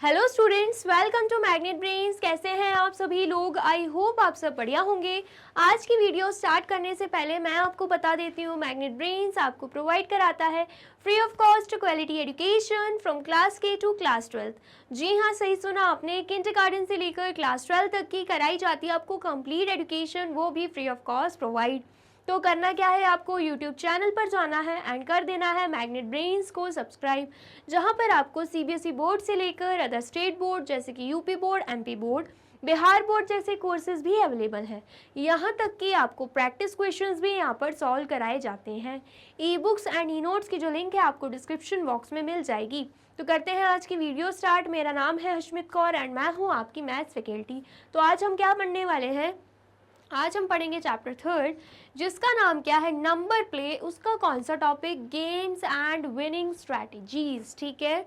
Hello students, welcome to Magnet Brains. कैसे हैं आप सभी लोग? आई होप आप सब बढ़िया होंगे। आज की वीडियो स्टार्ट करने से पहले मैं आपको बता देती हूँ, मैग्नेट ब्रेन्स आपको प्रोवाइड कराता है free of cost quality education from class के टू क्लास 12। जी हाँ, सही सुना आपने, किंडरगार्टन से लेकर क्लास 12 तक की कराई जाती है आपको कंप्लीट एजुकेशन, वो भी फ्री ऑफ कॉस्ट प्रोवाइड। तो करना क्या है, आपको यूट्यूब चैनल पर जाना है एंड कर देना है मैग्नेट ब्रेन्स को सब्सक्राइब, जहां पर आपको सीबीएसई बोर्ड से लेकर अदर स्टेट बोर्ड जैसे कि UP board, MP board, Bihar board जैसे कोर्सेज भी अवेलेबल हैं। यहाँ तक कि आपको प्रैक्टिस क्वेश्चंस भी यहाँ पर सॉल्व कराए जाते हैं। E books and e notes की जो लिंक है आपको डिस्क्रिप्शन बॉक्स में मिल जाएगी। तो करते हैं आज की वीडियो स्टार्ट। मेरा नाम है हशमित कौर एंड मैं हूँ आपकी मैथ्स फैकल्टी। तो आज हम क्या पढ़ने वाले हैं? आज हम पढ़ेंगे चैप्टर 3 जिसका नाम क्या है, नंबर प्ले। उसका कौन सा topic? Games and winning strategies. ठीक है,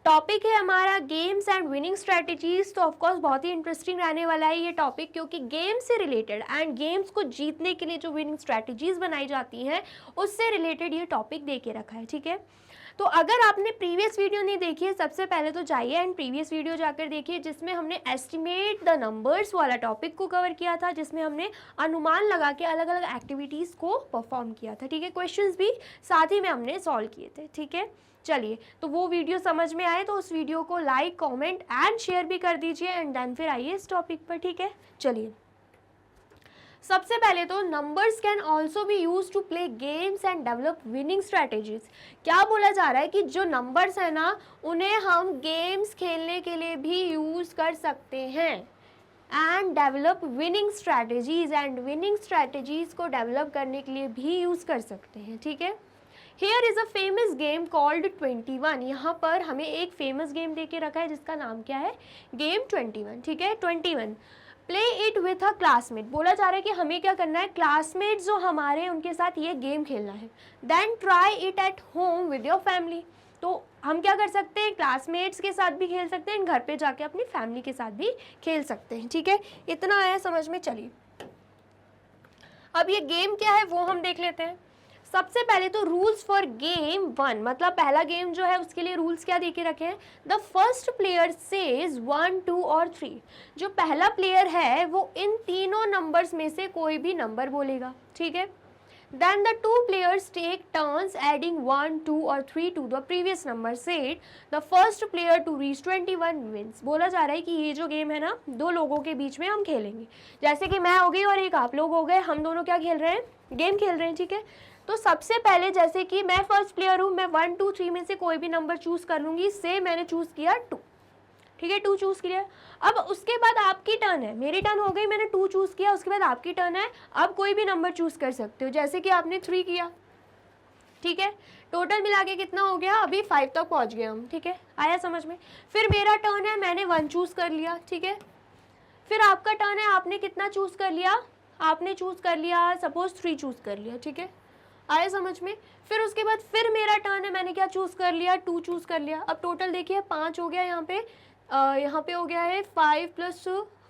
टॉपिक है हमारा गेम्स एंड विनिंग स्ट्रैटेजीज। तो ऑफकोर्स बहुत ही इंटरेस्टिंग रहने वाला है ये टॉपिक, क्योंकि गेम से रिलेटेड एंड गेम्स को जीतने के लिए जो विनिंग स्ट्रैटेजीज बनाई जाती हैं उससे रिलेटेड ये टॉपिक दे के रखा है। ठीक है, तो अगर आपने प्रीवियस वीडियो नहीं देखी है, सबसे पहले तो जाइए एंड प्रीवियस वीडियो जाकर देखिए, जिसमें हमने एस्टिमेट द नंबर्स वाला टॉपिक को कवर किया था, जिसमें हमने अनुमान लगा के अलग अलग एक्टिविटीज़ को परफॉर्म किया था। ठीक है, क्वेश्चंस भी साथ ही में हमने सॉल्व किए थे। ठीक है, चलिए, तो वो वीडियो समझ में आए तो उस वीडियो को लाइक, कॉमेंट एंड शेयर भी कर दीजिए एंड देन फिर आइए इस टॉपिक पर। ठीक है, चलिए, सबसे पहले तो numbers can also be use to play games and develop winning strategies. क्या बोला जा रहा है कि जो नंबर्स है ना, उन्हें हम गेम्स खेलने के लिए भी यूज कर सकते हैं and develop winning strategies, and winning strategies को डेवलप करने के लिए भी यूज कर सकते हैं। ठीक है, here is a famous game called 21। यहाँ पर हमें एक फेमस गेम दे के रखा है जिसका नाम क्या है, गेम 21। ठीक है, 21 play it with a classmate. बोला जा रहा है कि हमें क्या करना है, क्लासमेट जो हमारे हैं उनके साथ ये गेम खेलना है। Then try it at home with your family. तो हम क्या कर सकते हैं, क्लासमेट्स के साथ भी खेल सकते हैं, घर पे जाके अपनी फैमिली के साथ भी खेल सकते हैं। ठीक है, इतना आया समझ में। चलिए, अब ये गेम क्या है वो हम देख लेते हैं। सबसे पहले तो रूल्स फॉर गेम 1, मतलब पहला गेम जो है उसके लिए रूल्स क्या दे के रखे हैं, द फर्स्ट प्लेयर सेज 1, 2 और 3। जो पहला प्लेयर है वो इन तीनों नंबर्स में से कोई भी नंबर बोलेगा। ठीक है, then the two players take turns adding 1, 2 और 3 to the previous number said. The first player to reach 21 wins. बोला जा रहा है कि ये जो गेम है ना, दो लोगों के बीच में हम खेलेंगे, जैसे कि मैं हो गई और एक आप लोग हो गए, हम दोनों क्या खेल रहे हैं, गेम खेल रहे हैं। ठीक है, तो सबसे पहले जैसे कि मैं फर्स्ट प्लेयर हूँ, मैं 1, 2, 3 में से कोई भी नंबर चूज कर लूँगी। से मैंने चूज़ किया 2। ठीक है, 2 चूज़ किया। अब उसके बाद आपकी टर्न है, मेरी टर्न हो गई, मैंने 2 चूज़ किया, उसके बाद आपकी टर्न है। अब कोई भी नंबर चूज़ कर सकते हो, जैसे कि आपने 3 किया। ठीक है, टोटल मिला के कितना हो गया, अभी 5 तक पहुँच गए हम। ठीक है, आया समझ में। फिर मेरा टर्न है, मैंने 1 चूज़ कर लिया। ठीक है, फिर आपका टर्न है, आपने कितना चूज़ कर लिया, आपने चूज़ कर लिया सपोज 3 चूज़ कर लिया। ठीक है, आए समझ में। फिर उसके बाद फिर मेरा टर्न है, मैंने क्या चूज़ कर लिया, 2 चूज़ कर लिया। अब टोटल देखिए 5 हो गया, यहाँ पे हो गया है 5 +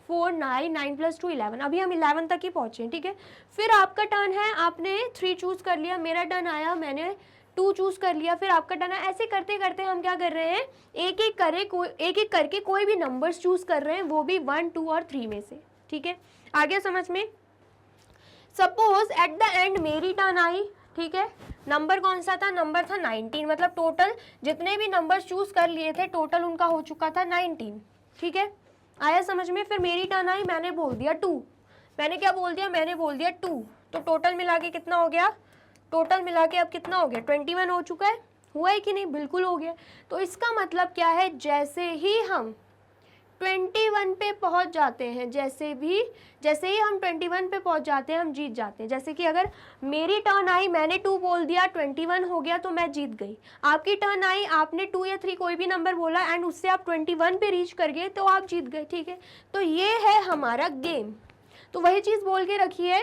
4 9, 9 + 2 11। अभी हम 11 तक ही पहुँचे हैं। ठीक है, फिर आपका टर्न है, आपने 3 चूज़ कर लिया, मेरा टर्न आया, मैंने 2 चूज़ कर लिया, फिर आपका टर्न है। ऐसे करते करते हम क्या कर रहे हैं, एक एक करके कोई भी नंबर्स चूज़ कर रहे हैं, वो भी 1, 2 और 3 में से। ठीक है, आगे समझ में। सपोज एट द एंड मेरी टर्न आई। ठीक है, नंबर कौन सा था, नंबर था 19, मतलब टोटल जितने भी नंबर चूज कर लिए थे टोटल उनका हो चुका था 19। ठीक है, आया समझ में। फिर मेरी टर्न आई, मैंने बोल दिया 2। मैंने क्या बोल दिया, मैंने बोल दिया 2। तो टोटल मिला के कितना हो गया, टोटल मिला के अब कितना हो गया, 21 हो चुका है। हुआ है कि नहीं, बिल्कुल हो गया। तो इसका मतलब क्या है, जैसे ही हम 21 पे पहुंच जाते हैं, जैसे ही हम 21 पे पहुंच जाते हैं हम जीत जाते हैं। जैसे कि अगर मेरी टर्न आई, मैंने 2 बोल दिया, 21 हो गया तो मैं जीत गई। आपकी टर्न आई, आपने 2 या 3 कोई भी नंबर बोला एंड उससे आप 21 पे रीच कर गए तो आप जीत गए। ठीक है, तो ये है हमारा गेम। तो वही चीज़ बोल के रखी है,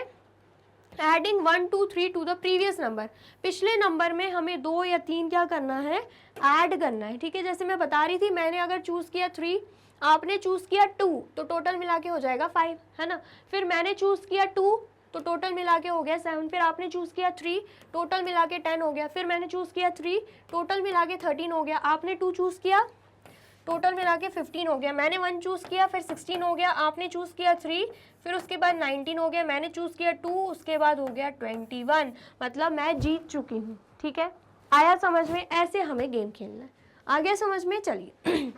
adding 1, 2, 3 to the previous number. पिछले नंबर में हमें 2 या 3 क्या करना है, ऐड करना है। ठीक है, जैसे मैं बता रही थी, मैंने अगर चूज़ किया 3, आपने चूज़ किया 2, तो टोटल मिला के हो जाएगा 5, है ना। फिर मैंने चूज़ किया 2, तो टोटल मिला के हो गया 7। फिर आपने चूज़ किया 3, टोटल मिला के 10 हो गया। फिर मैंने चूज़ किया 3, टोटल मिला के 13 हो गया। आपने 2 चूज़ किया, टोटल मिला के 15 हो गया। मैंने 1 चूज़ किया, फिर 16 हो गया, आपने चूज़ किया 3, फिर उसके बाद 19 हो गया, मैंने चूज़ किया 2, उसके बाद हो गया 21, मतलब मैं जीत चुकी हूँ। ठीक है, आया समझ में? ऐसे हमें गेम खेलना है। आ गया समझ में? चलिए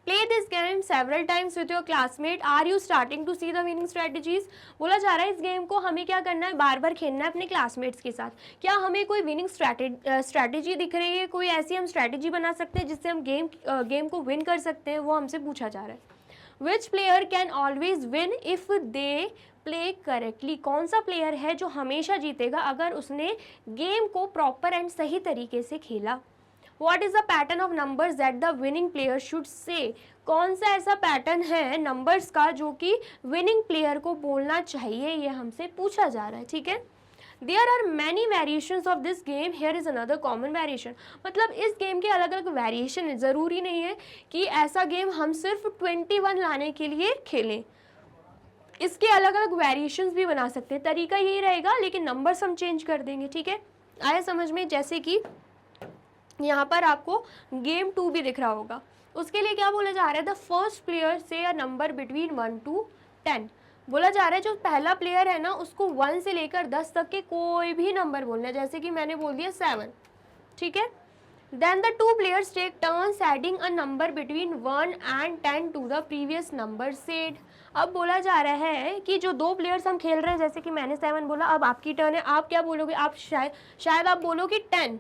play this game several times with your classmate, are you starting to see the winning strategies. बोला जा रहा है इस गेम को हमें क्या करना है, बार बार खेलना है अपने क्लासमेट्स के साथ। क्या हमें कोई विनिंग स्ट्रैटेजी दिख रही है, कोई ऐसी हम स्ट्रैटेजी बना सकते हैं जिससे हम गेम को विन कर सकते हैं, वो हमसे पूछा जा रहा है। विच player can always win if they play correctly, कौन सा प्लेयर है जो हमेशा जीतेगा अगर उसने गेम को प्रॉपर एंड सही तरीके से खेला। What is the pattern of numbers that the winning player should say, कौन सा ऐसा पैटर्न है नंबर्स का जो कि विनिंग प्लेयर को बोलना चाहिए, ये हमसे पूछा जा रहा है। ठीक है, there are many variations of this game, here is another common variation, मतलब इस गेम के अलग अलग वेरिएशन है, ज़रूरी नहीं है कि ऐसा गेम हम सिर्फ 21 लाने के लिए खेलें, इसके अलग अलग वेरिएशंस भी बना सकते हैं। तरीका यही रहेगा लेकिन नंबर्स हम चेंज कर देंगे। ठीक है, आया समझ में? जैसे कि यहाँ पर आपको गेम 2 भी दिख रहा होगा, उसके लिए क्या बोला जा रहा है, द फर्स्ट प्लेयर से अ नंबर बिटवीन 1 to 10। बोला जा रहा है जो पहला प्लेयर है ना उसको 1 से लेकर 10 तक के कोई भी नंबर बोलना है, जैसे कि मैंने बोल दिया 7। ठीक है, then the 2 players take turns adding a number between 1 and 10 to the previous number said. अब बोला जा रहा है कि जो 2 प्लेयर्स हम खेल रहे हैं, जैसे कि मैंने 7 बोला, अब आपकी टर्न है, आप क्या बोलोगे, आप शायद आप बोलोगे 10,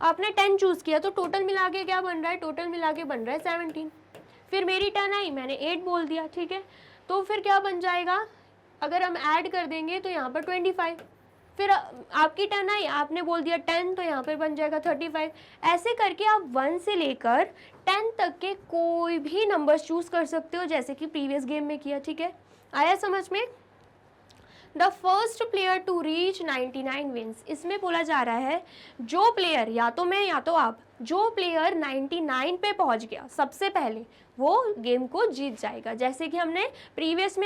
आपने 10 चूज़ किया, तो टोटल मिला के क्या बन रहा है, टोटल मिला के बन रहा है 17। फिर मेरी टर्न आई, मैंने 8 बोल दिया। ठीक है, तो फिर क्या बन जाएगा, अगर हम ऐड कर देंगे तो यहाँ पर 25। फिर आपकी टर्न आई, आपने बोल दिया 10, तो यहाँ पर बन जाएगा 35। ऐसे करके आप 1 से लेकर 10 तक के कोई भी नंबर चूज़ कर सकते हो, जैसे कि प्रीवियस गेम में किया। ठीक है, आया समझ में? The first player to reach 99 wins, इसमें बोला जा रहा है जो प्लेयर, या तो मैं या तो आप, जो प्लेयर 99 पे पहुंच गया सबसे पहले वो गेम को जीत जाएगा। जैसे कि हमने प्रीवियस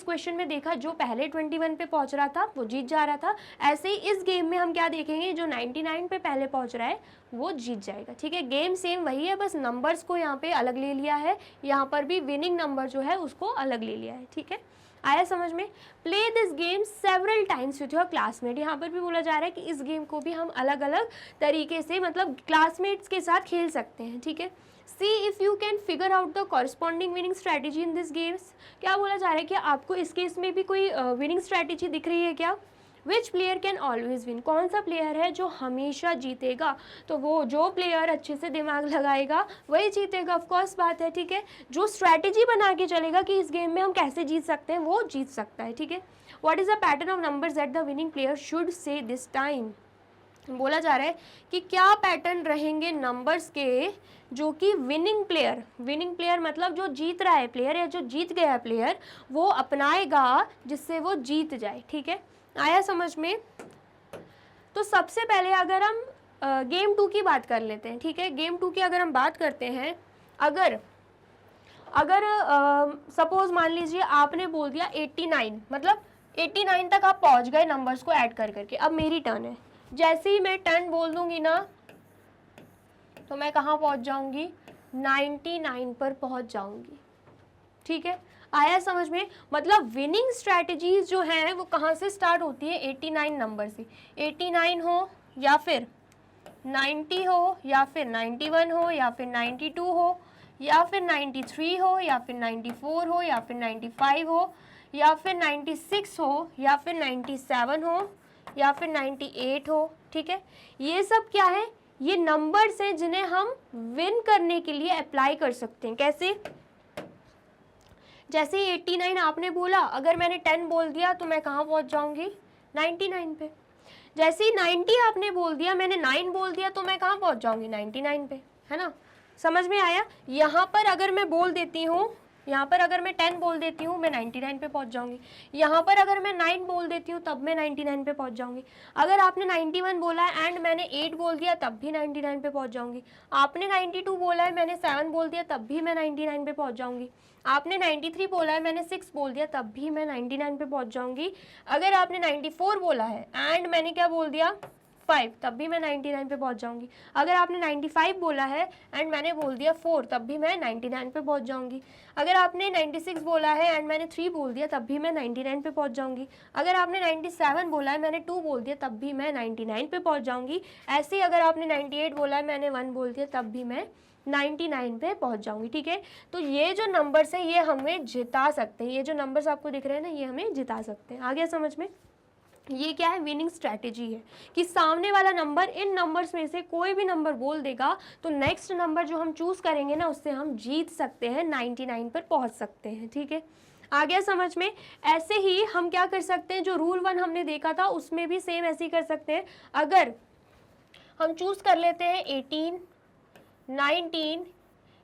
क्वेश्चन में देखा, जो पहले 21 पे पहुंच रहा था वो जीत जा रहा था, ऐसे ही इस गेम में हम क्या देखेंगे, जो 99 पे पहले पहुंच रहा है वो जीत जाएगा। ठीक है, गेम सेम वही है, बस नंबर्स को यहाँ पे अलग ले लिया है, यहाँ पर भी विनिंग नंबर जो है उसको अलग ले लिया है। ठीक है, आया समझ में? Play this game several times with your classmate, यहाँ पर भी बोला जा रहा है कि इस गेम को भी हम अलग अलग तरीके से, मतलब क्लासमेट्स के साथ खेल सकते हैं। ठीक है, सी if you can figure out the corresponding winning strategy in this games, क्या बोला जा रहा है कि आपको इस केस में भी कोई विनिंग स्ट्रैटेजी दिख रही है क्या। विच प्लेयर कैन ऑलवेज विन, कौन सा प्लेयर है जो हमेशा जीतेगा, तो वो जो प्लेयर अच्छे से दिमाग लगाएगा वही जीतेगा, ऑफकोर्स बात है। ठीक है, जो स्ट्रैटेजी बना के चलेगा कि इस गेम में हम कैसे जीत सकते हैं वो जीत सकता है। ठीक है, what is the pattern of numbers that the winning player should say this time, बोला जा रहा है कि क्या पैटर्न रहेंगे नंबर्स के जो कि विनिंग प्लेयर मतलब जो जीत रहा है प्लेयर या जो जीत गया है प्लेयर वो अपनाएगा जिससे वो जीत जाए। ठीक है, आया समझ में? तो सबसे पहले अगर हम गेम 2 की बात कर लेते हैं। ठीक है, गेम 2 की अगर हम बात करते हैं, अगर सपोज मान लीजिए आपने बोल दिया 89, मतलब 89 तक आप पहुंच गए नंबर्स को ऐड कर करके। अब मेरी टर्न है, जैसे ही मैं 10 बोल दूंगी ना तो मैं कहाँ पहुंच जाऊंगी, 99 पर पहुंच जाऊंगी। ठीक है, आया समझ में? मतलब विनिंग स्ट्रैटेजीज जो हैं वो कहाँ से स्टार्ट होती है, 89 नंबर से। 89 हो या फिर 90 हो या फिर 91 हो या फिर 92 हो या फिर 93 हो या फिर 94 हो या फिर 95 हो या फिर 96 हो या फिर 97 हो या फिर 98 हो। ठीक है, ये सब क्या है, ये नंबर्स हैं जिन्हें हम विन करने के लिए अप्लाई कर सकते हैं। कैसे? जैसे 89 आपने बोला, अगर मैंने 10 बोल दिया तो मैं कहाँ पहुँच जाऊँगी, 99 पे। जैसे ही 90 आपने बोल दिया, मैंने 9 बोल दिया तो मैं कहाँ पहुँच जाऊँगी, 99 पे, है ना। समझ में आया? यहाँ पर अगर मैं बोल देती हूँ, यहाँ पर अगर मैं 10 बोल देती हूँ मैं 99 पे पहुँच जाऊँगी। यहाँ पर अगर मैं 9 बोल देती हूँ तब मैं 99 पे पहुँच जाऊँगी। अगर आपने 91 बोला है एंड मैंने 8 बोल दिया तब भी 99 पे पहुँच जाऊँगी। आपने 92 बोला है, मैंने 7 बोल दिया तब भी मैं 99 पे पहुँच जाऊँगी। आपने 93 बोला है, मैंने 6 बोल दिया तब भी मैं 99 पे पहुँच जाऊँगी। अगर आपने 94 बोला है एंड मैंने क्या बोल दिया, 5 तब भी मैं 99 पे पहुंच जाऊंगी। अगर आपने 95 बोला है एंड मैंने बोल दिया 4 तब भी मैं 99 पे पहुंच जाऊंगी। अगर आपने 96 बोला है एंड मैंने 3 बोल दिया तब भी मैं 99 पे पहुंच जाऊंगी। अगर आपने 97 बोला है मैंने 2 बोल दिया तब भी मैं 99 पे पहुंच जाऊंगी। ऐसे ही अगर आपने 98 बोला है मैंने 1 बोल दिया तब भी मैं 99 पे पहुंच जाऊंगी। ठीक है, तो ये जो नंबर्स है ये हमें जिता सकते हैं। ये जो नंबर्स आपको दिख रहे हैं ना, ये हमें जिता सकते हैं। आ गया समझ में? ये क्या है? विनिंग स्ट्रैटेजी है कि सामने वाला नंबर इन नंबर्स में से कोई भी नंबर बोल देगा तो नेक्स्ट नंबर जो हम चूज करेंगे ना उससे हम जीत सकते हैं, 99 पर पहुंच सकते हैं। ठीक है, आ गया समझ में? ऐसे ही हम क्या कर सकते हैं, जो रूल 1 हमने देखा था उसमें भी सेम ऐसे ही कर सकते हैं। अगर हम चूज कर लेते हैं 18, 19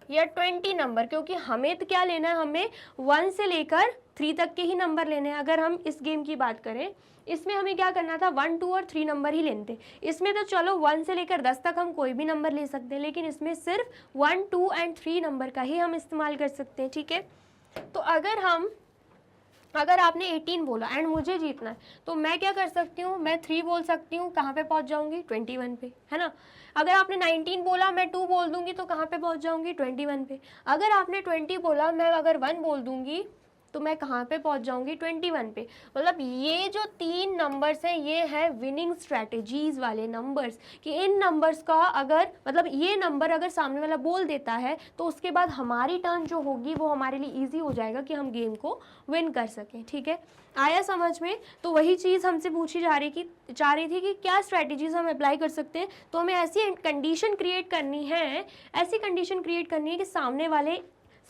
या 20 नंबर, क्योंकि हमें तो क्या लेना है, हमें 1 से लेकर 3 तक के ही नंबर लेने हैं। अगर हम इस गेम की बात करें, इसमें हमें क्या करना था, 1, 2 और 3 नंबर ही लेने थे। इसमें तो चलो 1 से लेकर 10 तक हम कोई भी नंबर ले सकते हैं, लेकिन इसमें सिर्फ 1, 2 एंड 3 नंबर का ही हम इस्तेमाल कर सकते हैं। ठीक है, तो अगर आपने 18 बोला एंड मुझे जीतना है तो मैं क्या कर सकती हूँ, मैं 3 बोल सकती हूँ, कहाँ पे पहुँच जाऊँगी, 21 पे, है ना। अगर आपने 19 बोला, मैं 2 बोल दूंगी तो कहाँ पे पहुँच जाऊँगी, 21 पे। अगर आपने 20 बोला, मैं अगर 1 बोल दूंगी तो मैं कहाँ पे पहुँच जाऊँगी, 21 पे। मतलब ये जो 3 नंबर्स हैं ये है विनिंग स्ट्रैटेजीज वाले नंबर्स, कि इन नंबर्स का अगर मतलब ये नंबर अगर सामने वाला बोल देता है तो उसके बाद हमारी टर्न जो होगी वो हमारे लिए ईजी हो जाएगा कि हम गेम को विन कर सकें। ठीक है, आया समझ में? तो वही चीज़ हमसे पूछी जा रही थी कि क्या स्ट्रैटेजीज हम अप्लाई कर सकते हैं। तो हमें ऐसी कंडीशन क्रिएट करनी है, कि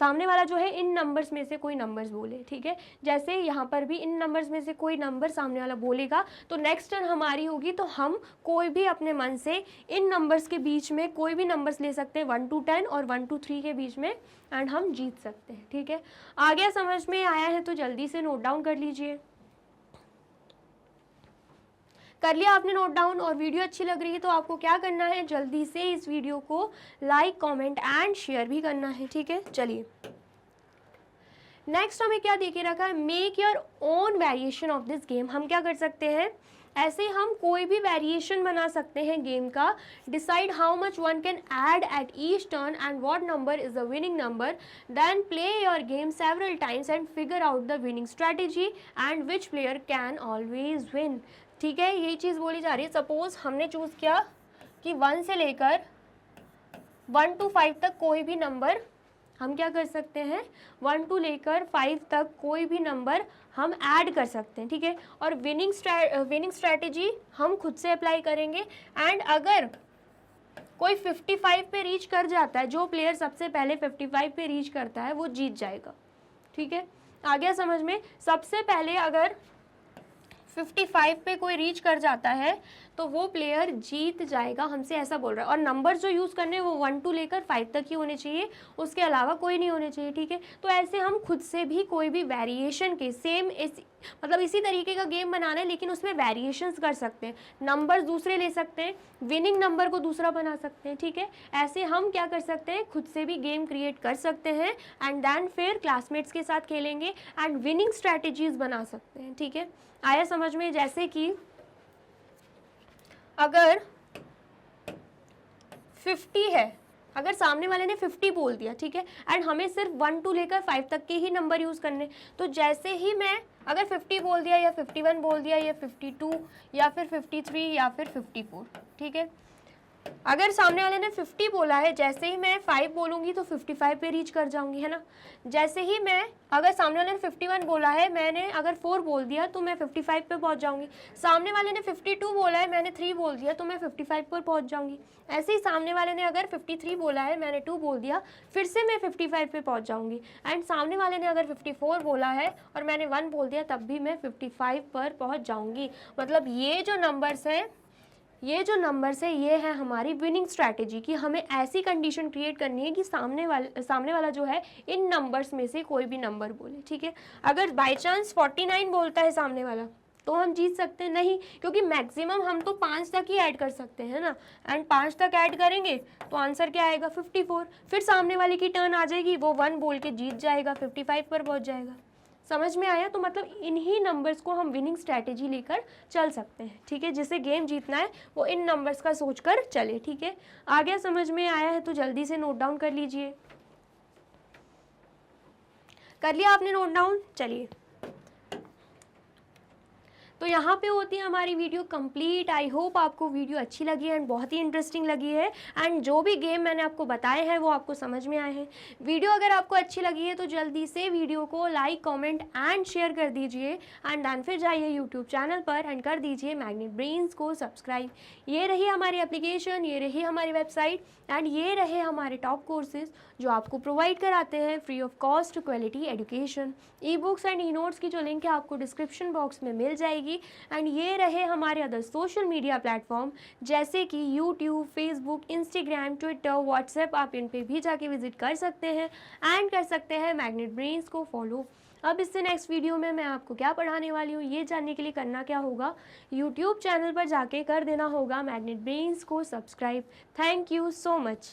सामने वाला जो है इन नंबर्स में से कोई नंबर्स बोले। ठीक है, जैसे यहाँ पर भी इन नंबर्स में से कोई नंबर सामने वाला बोलेगा तो नेक्स्ट टर्न हमारी होगी, तो हम कोई भी अपने मन से इन नंबर्स के बीच में कोई भी नंबर्स ले सकते हैं, 1 to 10 और 1 to 3 के बीच में, एंड हम जीत सकते हैं। ठीक है, आ गया समझ में? आया है तो जल्दी से नोट डाउन कर लीजिए। कर लिया आपने नोट डाउन? और वीडियो अच्छी लग रही है तो आपको क्या करना है, जल्दी से इस वीडियो को लाइक, कमेंट एंड शेयर भी करना है। ठीक है, चलिए नेक्स्ट हमें क्या देके रखा है, make your own variation of this game. हम क्या कर सकते हैं, ऐसे हम कोई भी वेरिएशन बना सकते हैं गेम का। Decide how much one can add at each turn and what number is the winning number, then play your game several times and figure out the winning strategy and which player can always win. ठीक है, यही चीज़ बोली जा रही है। Suppose हमने choose किया कि 1 से लेकर 1 to 5 तक कोई भी नंबर हम क्या कर सकते हैं, 1 to लेकर 5 तक कोई भी नंबर हम ऐड कर सकते हैं। ठीक है, और विनिंग स्ट्रैटेजी हम खुद से अप्लाई करेंगे। एंड अगर कोई 55 पे रीच कर जाता है, जो प्लेयर सबसे पहले 55 पे रीच करता है वो जीत जाएगा। ठीक है, आ गया समझ में? सबसे पहले अगर 55 पे कोई रीच कर जाता है तो वो प्लेयर जीत जाएगा, हमसे ऐसा बोल रहा है। और नंबर जो यूज़ करने हैं वो 1 to लेकर 5 तक ही होने चाहिए, उसके अलावा कोई नहीं होने चाहिए। ठीक है, तो ऐसे हम खुद से भी कोई भी वेरिएशन के सेम इसी तरीके का गेम बनाना है, लेकिन उसमें वेरिएशंस कर सकते हैं, नंबर दूसरे ले सकते हैं, विनिंग नंबर को दूसरा बना सकते हैं। ठीक है, ऐसे हम क्या कर सकते हैं, खुद से भी गेम क्रिएट कर सकते हैं एंड देन फिर क्लासमेट्स के साथ खेलेंगे एंड विनिंग स्ट्रैटेजीज बना सकते हैं। ठीक है, आया समझ में? जैसे कि अगर 50 है, अगर सामने वाले ने 50 बोल दिया, ठीक है, एंड हमें सिर्फ 1 to लेकर 5 तक के ही नंबर यूज़ करने, तो जैसे ही मैं अगर 50 बोल दिया या 51 बोल दिया या 52 या फिर 53 या फिर 54, ठीक है, अगर सामने वाले ने 50 बोला है, जैसे ही मैं 5 बोलूँगी तो 55 पे रीच कर जाऊँगी, है ना। जैसे ही मैं अगर सामने वाले ने 51 बोला है, मैंने अगर 4 बोल दिया तो मैं 55 पे पहुँच जाऊँगी। सामने वाले ने 52 बोला है, मैंने 3 बोल दिया तो मैं 55 पर पहुँच जाऊँगी। ऐसे ही सामने वाले ने अगर 53 बोला है, मैंने 2 बोल दिया, फिर से मैं 55 पे पहुँच जाऊँगी। एंड सामने वाले ने अगर 54 बोला है और मैंने 1 बोल दिया, तब भी मैं 55 पर पहुँच जाऊँगी। मतलब ये जो नंबर्स है ये है हमारी विनिंग स्ट्रैटेजी, कि हमें ऐसी कंडीशन क्रिएट करनी है कि सामने वाला जो है इन नंबर्स में से कोई भी नंबर बोले। ठीक है, अगर बाय चांस 49 बोलता है सामने वाला तो हम जीत सकते हैं नहीं, क्योंकि मैक्सिमम हम तो 5 तक ही ऐड कर सकते हैं ना, एंड 5 तक ऐड करेंगे तो आंसर क्या आएगा, 54। फिर सामने वाले की टर्न आ जाएगी, वो 1 बोल के जीत जाएगा, 55 पर पहुंच जाएगा। समझ में आया? तो मतलब इन्हीं नंबर्स को हम विनिंग स्ट्रैटेजी लेकर चल सकते हैं, ठीक है। जिसे गेम जीतना है वो इन नंबर्स का सोचकर चले, ठीक है। आ गया, समझ में आया है तो जल्दी से नोट डाउन कर लीजिए। कर लिया आपने नोट डाउन? चलिए, तो यहाँ पे होती है हमारी वीडियो कंप्लीट। आई होप आपको वीडियो अच्छी लगी है एंड बहुत ही इंटरेस्टिंग लगी है एंड जो भी गेम मैंने आपको बताए हैं वो आपको समझ में आए हैं। वीडियो अगर आपको अच्छी लगी है तो जल्दी से वीडियो को लाइक, कमेंट एंड शेयर कर दीजिए एंड देन फिर जाइए यूट्यूब चैनल पर एंड कर दीजिए मैग्नेट ब्रेन्स को सब्सक्राइब। ये रही हमारी एप्लीकेशन, ये रही हमारी वेबसाइट एंड ये रहे हमारे टॉप कोर्सेज जो आपको प्रोवाइड कराते हैं free of cost quality education. E books and e notes की जो लिंक है आपको डिस्क्रिप्शन बॉक्स में मिल जाएगी एंड ये रहे हमारे अदर सोशल मीडिया प्लेटफॉर्म जैसे कि YouTube, Facebook, Instagram, Twitter, WhatsApp. आप इन पे भी जाके विजिट कर सकते हैं एंड कर सकते हैं मैग्नेट ब्रेन्स को फॉलो। अब इससे नेक्स्ट वीडियो में मैं आपको क्या पढ़ाने वाली हूँ ये जानने के लिए करना क्या होगा, यूट्यूब चैनल पर जाके कर देना होगा मैग्नेट ब्रेन्स को subscribe. Thank you so much.